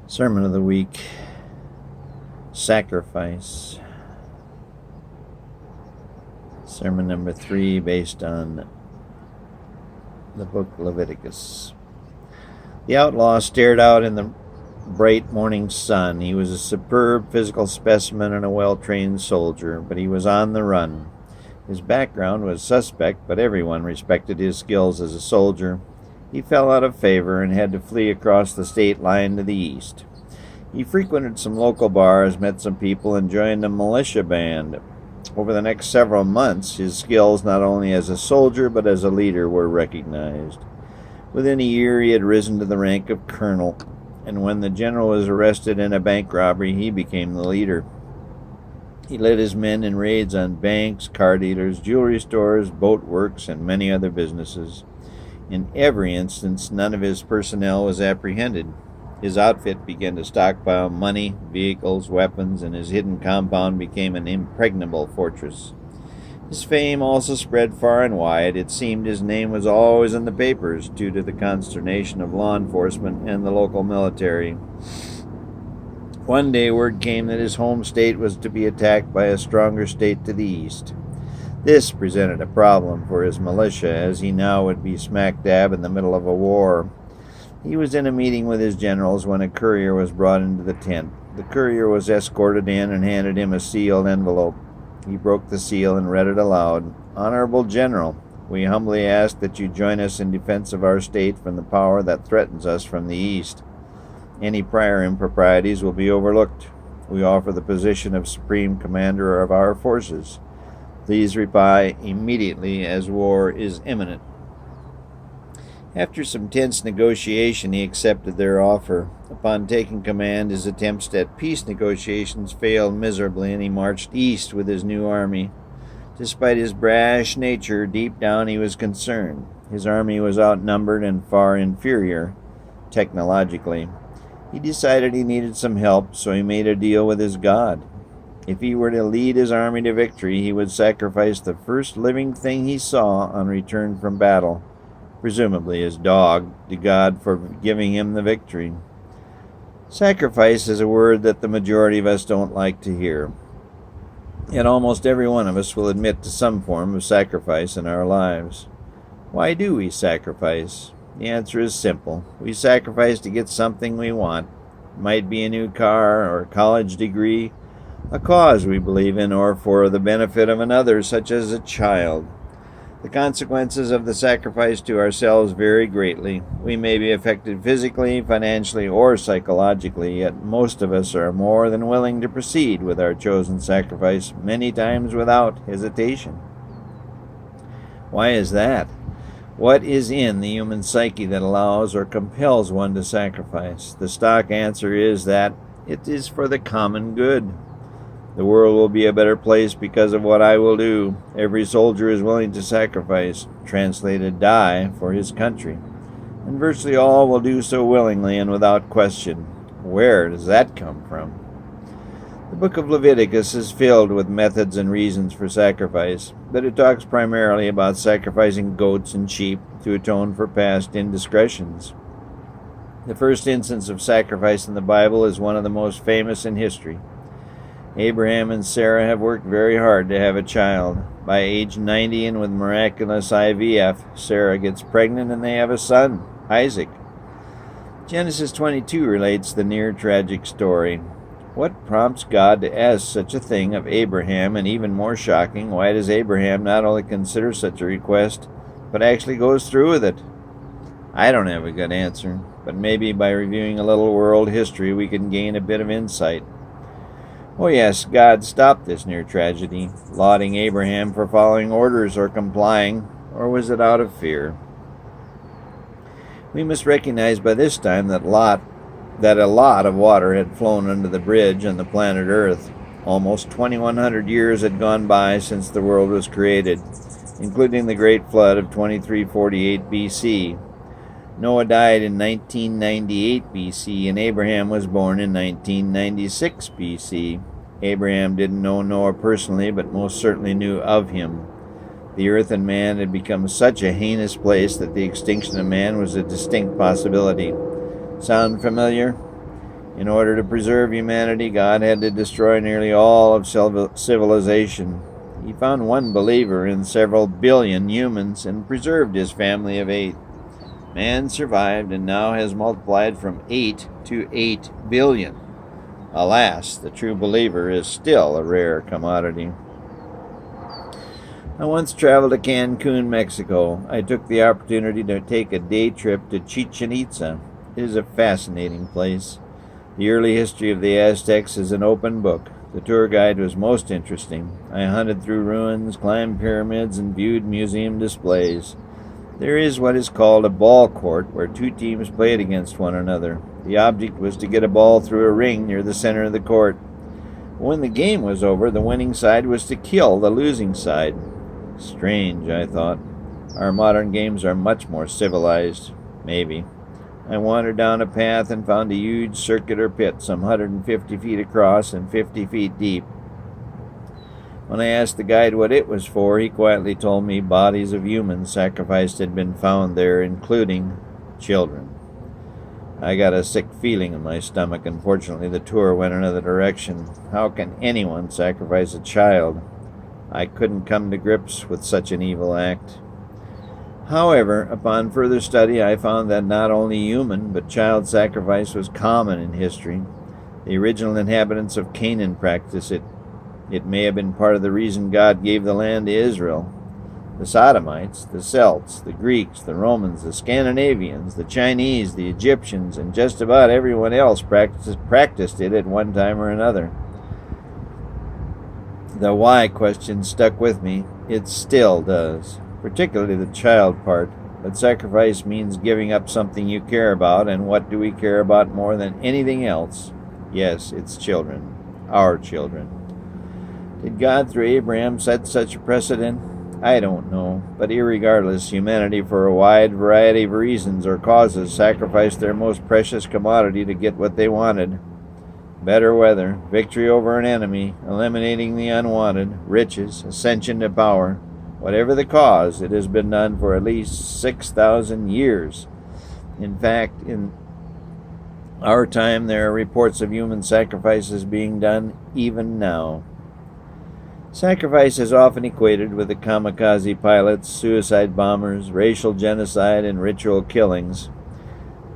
Sermon of the Week, Sacrifice. Sermon number 3, based on the book Leviticus. The outlaw stared out in the bright morning sun. He was a superb physical specimen and a well-trained soldier, but he was on the run. His background was suspect, but everyone respected his skills as a soldier. He fell out of favor and had to flee across the state line to the east. He frequented some local bars, met some people, and joined a militia band. Over the next several months, his skills not only as a soldier but as a leader were recognized. Within a year, he had risen to the rank of colonel, and when the general was arrested in a bank robbery, he became the leader. He led his men in raids on banks, car dealers, jewelry stores, boat works, and many other businesses. In every instance, none of his personnel was apprehended. His outfit began to stockpile money, vehicles, weapons, and his hidden compound became an impregnable fortress. His fame also spread far and wide. It seemed his name was always in the papers due to the consternation of law enforcement and the local military. One day word came that his home state was to be attacked by a stronger state to the east. This presented a problem for his militia, as he now would be smack dab in the middle of a war. He was in a meeting with his generals when a courier was brought into the tent. The courier was escorted in and handed him a sealed envelope. He broke the seal and read it aloud. "Honorable General, we humbly ask that you join us in defense of our state from the power that threatens us from the east. Any prior improprieties will be overlooked. We offer the position of Supreme Commander of our forces. Please reply immediately, as war is imminent." After some tense negotiation, he accepted their offer. Upon taking command, his attempts at peace negotiations failed miserably, and he marched east with his new army. Despite his brash nature, deep down he was concerned. His army was outnumbered and far inferior technologically. He decided he needed some help, so he made a deal with his God. If he were to lead his army to victory, he would sacrifice the first living thing he saw on return from battle, presumably his dog, to God for giving him the victory. Sacrifice is a word that the majority of us don't like to hear. Yet almost every one of us will admit to some form of sacrifice in our lives. Why do we sacrifice? The answer is simple. We sacrifice to get something we want. It might be a new car or a college degree, a cause we believe in, or for the benefit of another, such as a child. The consequences of the sacrifice to ourselves vary greatly. We may be affected physically, financially, or psychologically, yet most of us are more than willing to proceed with our chosen sacrifice, many times without hesitation. Why is that? What is in the human psyche that allows or compels one to sacrifice? The stock answer is that it is for the common good. The world will be a better place because of what I will do. Every soldier is willing to sacrifice, translated die, for his country. And virtually all will do so willingly and without question. Where does that come from? The book of Leviticus is filled with methods and reasons for sacrifice, but it talks primarily about sacrificing goats and sheep to atone for past indiscretions. The first instance of sacrifice in the Bible is one of the most famous in history. Abraham and Sarah have worked very hard to have a child. By age 90 and with miraculous IVF, Sarah gets pregnant and they have a son, Isaac. Genesis 22 relates the near tragic story. What prompts God to ask such a thing of Abraham, and even more shocking, why does Abraham not only consider such a request, but actually goes through with it? I don't have a good answer, but maybe by reviewing a little world history we can gain a bit of insight. Oh yes, God stopped this near tragedy, lauding Abraham for following orders or complying, or was it out of fear? We must recognize by this time that a lot of water had flown under the bridge on the planet Earth. Almost 2,100 years had gone by since the world was created, including the Great Flood of 2348 BC. Noah died in 1998 BC, and Abraham was born in 1996 BC. Abraham didn't know Noah personally, but most certainly knew of him. The earth and man had become such a heinous place that the extinction of man was a distinct possibility. Sound familiar? In order to preserve humanity, God had to destroy nearly all of civilization. He found one believer in several billion humans and preserved his family of 8. Man survived and now has multiplied from 8 to 8 billion. Alas, the true believer is still a rare commodity. I once traveled to Cancun, Mexico. I took the opportunity to take a day trip to Chichen Itza. It is a fascinating place. The early history of the Aztecs is an open book. The tour guide was most interesting. I hunted through ruins, climbed pyramids, and viewed museum displays. There is what is called a ball court, where 2 teams played against one another. The object was to get a ball through a ring near the center of the court. When the game was over, the winning side was to kill the losing side. Strange, I thought. Our modern games are much more civilized. Maybe. I wandered down a path and found a huge circular pit, some 150 feet across and 50 feet deep. When I asked the guide what it was for, he quietly told me bodies of humans sacrificed had been found there, including children. I got a sick feeling in my stomach. Unfortunately, the tour went another direction. How can anyone sacrifice a child? I couldn't come to grips with such an evil act. However, upon further study, I found that not only human, but child sacrifice was common in history. The original inhabitants of Canaan practiced it. It may have been part of the reason God gave the land to Israel. The Sodomites, the Celts, the Greeks, the Romans, the Scandinavians, the Chinese, the Egyptians, and just about everyone else practiced it at one time or another. The why question stuck with me. It still does, particularly the child part. But sacrifice means giving up something you care about, and what do we care about more than anything else? Yes, it's children. Our children. Did God through Abraham set such a precedent? I don't know, but irregardless, humanity for a wide variety of reasons or causes sacrificed their most precious commodity to get what they wanted. Better weather, victory over an enemy, eliminating the unwanted, riches, ascension to power. Whatever the cause, it has been done for at least 6,000 years. In fact, in our time, there are reports of human sacrifices being done even now. Sacrifice is often equated with the kamikaze pilots, suicide bombers, racial genocide, and ritual killings.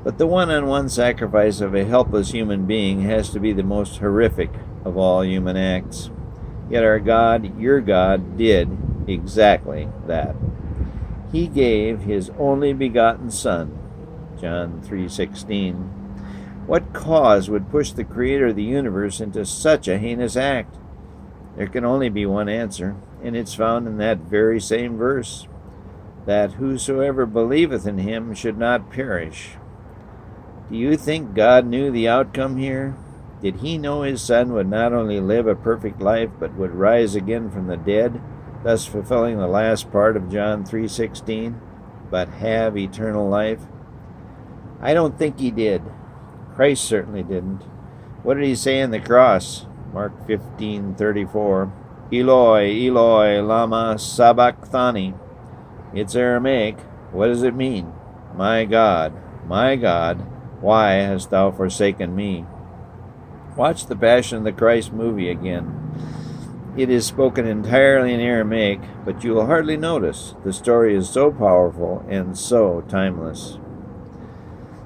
But the one-on-one sacrifice of a helpless human being has to be the most horrific of all human acts. Yet our God, your God, did exactly that. He gave his only begotten Son, John 3:16. What cause would push the Creator of the universe into such a heinous act? There can only be one answer, and it's found in that very same verse, that whosoever believeth in him should not perish. Do you think God knew the outcome here? Did he know his Son would not only live a perfect life, but would rise again from the dead, thus fulfilling the last part of John 3:16, but have eternal life? I don't think he did. Christ certainly didn't. What did he say on the cross? Mark 15:34. Eloi, Eloi, lama sabachthani. It's Aramaic. What does it mean? My God, why hast thou forsaken me? Watch the Passion of the Christ movie again. It is spoken entirely in Aramaic, but you will hardly notice. The story is so powerful and so timeless.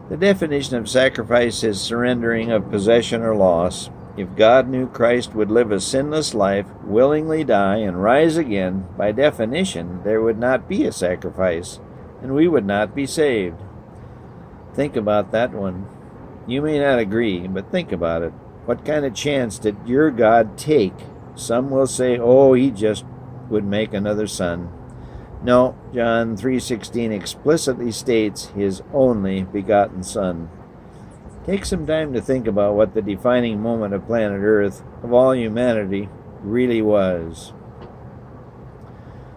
The definition of sacrifice is surrendering of possession or loss. If God knew Christ would live a sinless life, willingly die, and rise again, by definition, there would not be a sacrifice, and we would not be saved. Think about that one. You may not agree, but think about it. What kind of chance did your God take? Some will say, oh, he just would make another son. No, John 3:16 explicitly states his only begotten Son. Take some time to think about what the defining moment of planet Earth, of all humanity, really was.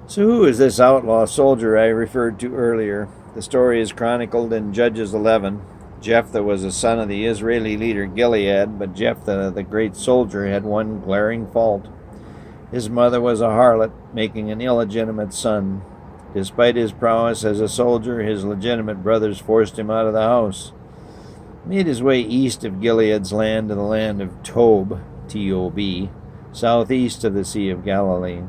So who is this outlaw soldier I referred to earlier? The story is chronicled in Judges 11. Jephthah was a son of the Israeli leader Gilead, but Jephthah, the great soldier, had one glaring fault. His mother was a harlot, making an illegitimate son. Despite his prowess as a soldier, his legitimate brothers forced him out of the house. made his way east of Gilead's land to the land of Tob, T-O-B, southeast of the Sea of Galilee.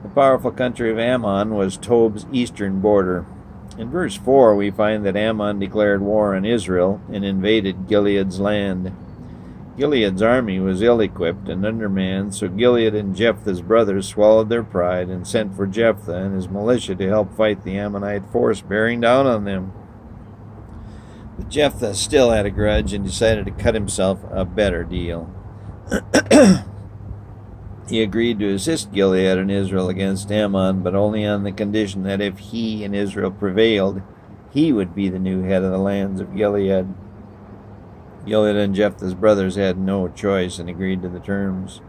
The powerful country of Ammon was Tob's eastern border. In verse 4, we find that Ammon declared war on Israel and invaded Gilead's land. Gilead's army was ill-equipped and undermanned, so Gilead and Jephthah's brothers swallowed their pride and sent for Jephthah and his militia to help fight the Ammonite force bearing down on them. But Jephthah still had a grudge and decided to cut himself a better deal. He agreed to assist Gilead and Israel against Ammon, but only on the condition that if he and Israel prevailed, he would be the new head of the lands of Gilead. Gilead and Jephthah's brothers had no choice and agreed to the terms.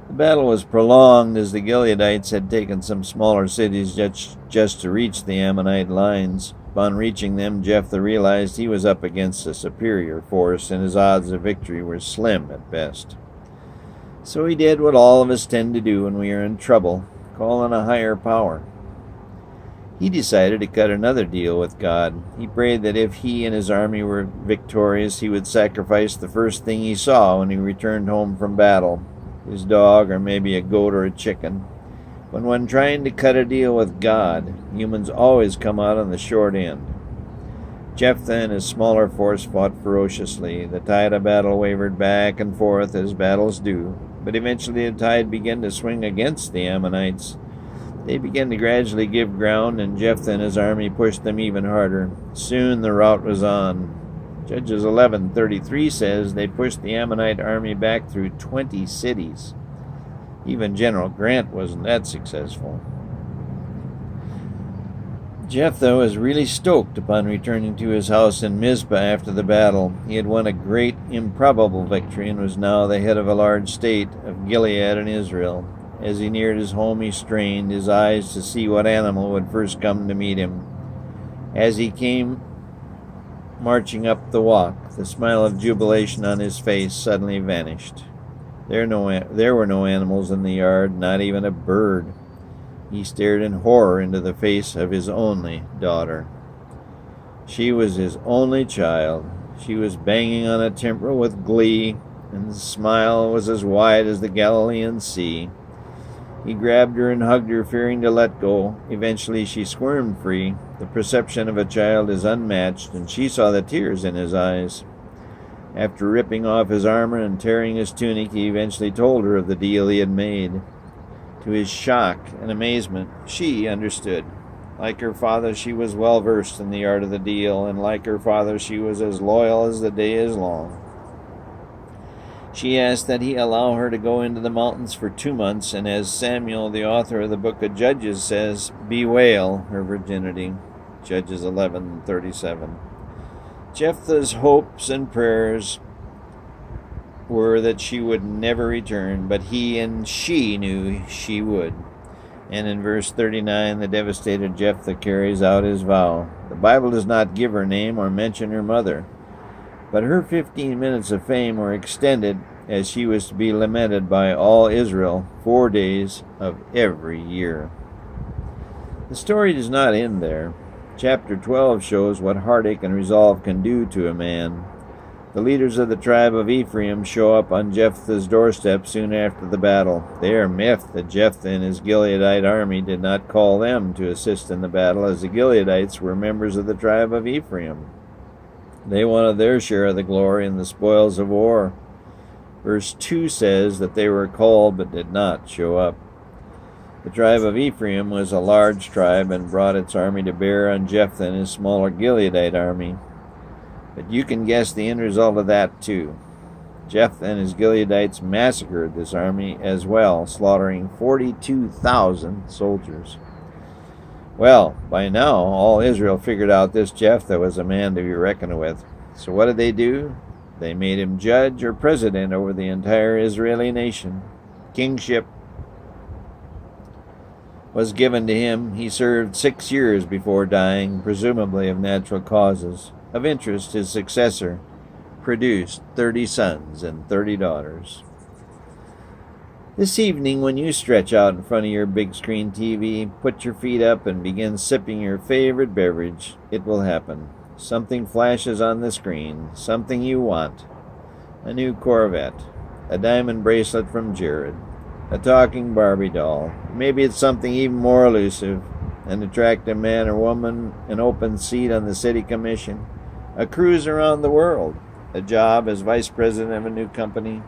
The battle was prolonged as the Gileadites had taken some smaller cities just to reach the Ammonite lines. Upon reaching them, Jephthah realized he was up against a superior force, and his odds of victory were slim at best. So he did what all of us tend to do when we are in trouble, call on a higher power. He decided to cut another deal with God. He prayed that if he and his army were victorious, he would sacrifice the first thing he saw when he returned home from battle, his dog or maybe a goat or a chicken. But when trying to cut a deal with God, humans always come out on the short end. Jephthah and his smaller force fought ferociously. The tide of battle wavered back and forth as battles do, but eventually the tide began to swing against the Ammonites. They began to gradually give ground, and Jephthah and his army pushed them even harder. Soon the rout was on. Judges 11:33 says they pushed the Ammonite army back through 20 cities. Even General Grant wasn't that successful. Jephthah was really stoked upon returning to his house in Mizpah after the battle. He had won a great, improbable victory and was now the head of a large state of Gilead and Israel. As he neared his home, he strained his eyes to see what animal would first come to meet him. As he came marching up the walk, the smile of jubilation on his face suddenly vanished. There were no animals in the yard, not even a bird. He stared in horror into the face of his only daughter. She was his only child. She was banging on a timbrel with glee, and the smile was as wide as the Galilean Sea. He grabbed her and hugged her, fearing to let go. Eventually she squirmed free. The perception of a child is unmatched, and she saw the tears in his eyes. After ripping off his armor and tearing his tunic, he eventually told her of the deal he had made. To his shock and amazement, she understood. Like her father, she was well versed in the art of the deal, and like her father, she was as loyal as the day is long. She asked that he allow her to go into the mountains for 2 months, and as Samuel, the author of the book of Judges, says, bewail her virginity. Judges 11:37. Jephthah's hopes and prayers were that she would never return, but he and she knew she would. And in verse 39, the devastated Jephthah carries out his vow. The Bible does not give her name or mention her mother, but her 15 minutes of fame were extended as she was to be lamented by all Israel 4 days of every year. The story does not end there. Chapter 12 shows what heartache and resolve can do to a man. The leaders of the tribe of Ephraim show up on Jephthah's doorstep soon after the battle. They are miffed that Jephthah and his Gileadite army did not call them to assist in the battle, as the Gileadites were members of the tribe of Ephraim. They wanted their share of the glory and the spoils of war. Verse 2 says that they were called but did not show up. The tribe of Ephraim was a large tribe and brought its army to bear on Jephthah and his smaller Gileadite army. But you can guess the end result of that too. Jephthah and his Gileadites massacred this army as well, slaughtering 42,000 soldiers. Well, by now, all Israel figured out this Jephthah was a man to be reckoned with. So what did they do? They made him judge or president over the entire Israeli nation. Kingship was given to him. He served 6 years before dying, presumably of natural causes. Of interest, his successor produced 30 sons and 30 daughters. This evening, when you stretch out in front of your big screen TV, put your feet up and begin sipping your favorite beverage, it will happen. Something flashes on the screen, something you want. A new Corvette, a diamond bracelet from Jared, a talking Barbie doll. Maybe it's something even more elusive, an attractive man or woman, an open seat on the city commission, a cruise around the world, a job as vice president of a new company,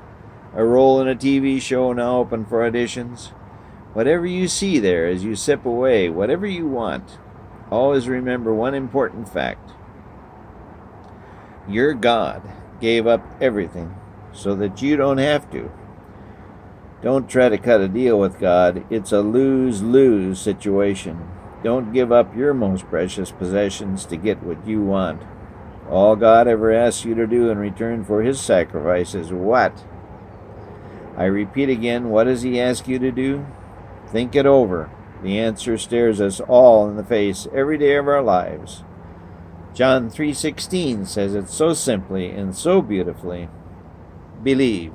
a role in a TV show now open for auditions. Whatever you see there as you sip away, whatever you want, always remember one important fact. Your God gave up everything so that you don't have to. Don't try to cut a deal with God. It's a lose-lose situation. Don't give up your most precious possessions to get what you want. All God ever asks you to do in return for his sacrifice is what? I repeat again, what does he ask you to do? Think it over. The answer stares us all in the face every day of our lives. John 3:16 says it so simply and so beautifully. Believe.